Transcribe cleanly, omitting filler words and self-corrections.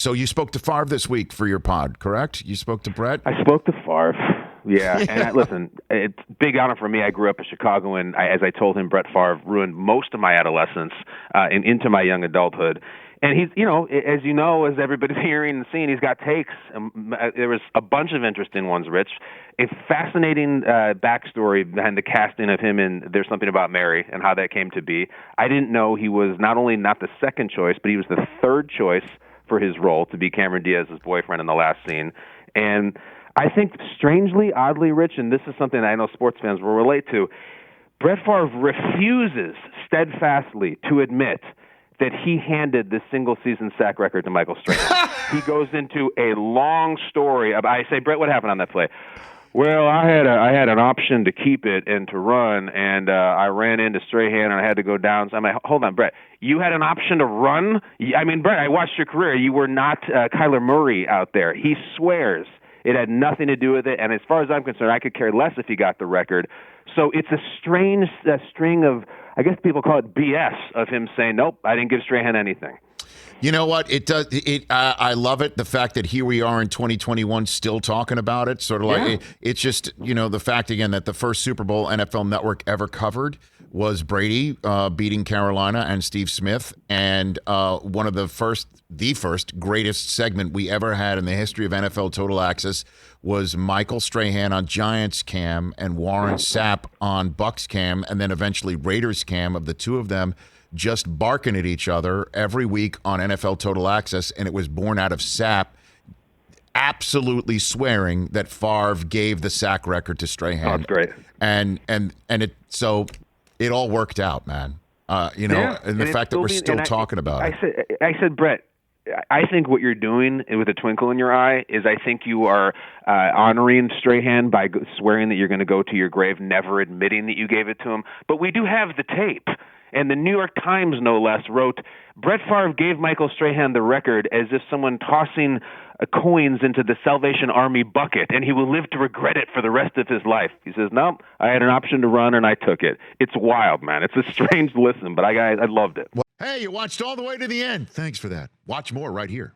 So you spoke to Favre this week for your pod, correct? You spoke to Brett? I spoke to Favre. Yeah, and listen, it's a big honor for me. I grew up a Chicagoan. As I told him, Brett Favre ruined most of my adolescence and into my young adulthood. And he's, as everybody's hearing and seeing, he's got takes. There was a bunch of interesting ones, Rich. A fascinating backstory behind the casting of him in There's Something About Mary and how that came to be. I didn't know he was not only not the second choice, but he was the third choice for his role to be Cameron Diaz's boyfriend in the last scene. And I think strangely, oddly, Rich, and this is something I know sports fans will relate to, Brett Favre refuses steadfastly to admit that he handed the single-season sack record to Michael Strahan. He goes into a long story about, I say, Brett, what happened on that play? Well, I had an option to keep it and to run, and I ran into Strahan, and I had to go down. So I'm like, hold on, Brett. You had an option to run? I mean, Brett, I watched your career. You were not Kyler Murray out there. He swears it had nothing to do with it, and as far as I'm concerned, I could care less if he got the record. So it's a strange string of, I guess people call it BS, of him saying, nope, I didn't give Strahan anything. You know what? It does. I love it. The fact that here we are in 2021 still talking about it. Sort of like it's just, the fact again that the first Super Bowl NFL Network ever covered was Brady beating Carolina and Steve Smith, and one of the first greatest segment we ever had in the history of NFL Total Access was Michael Strahan on Giants cam and Warren Sapp on Bucks cam, and then eventually Raiders cam of the two of them just barking at each other every week on NFL Total Access, and it was born out of Sapp absolutely swearing that Favre gave the sack record to Strahan. Oh, that's great. And it all worked out, man. And the fact that we're still talking about it. I said, Brett, I think what you're doing with a twinkle in your eye is I think you are honoring Strahan by swearing that you're going to go to your grave, never admitting that you gave it to him. But we do have the tape. And the New York Times, no less, wrote, Brett Favre gave Michael Strahan the record as if someone tossing coins into the Salvation Army bucket, and he will live to regret it for the rest of his life. He says, no, I had an option to run, and I took it. It's wild, man. It's a strange listen, but I loved it. Hey, you watched all the way to the end. Thanks for that. Watch more right here.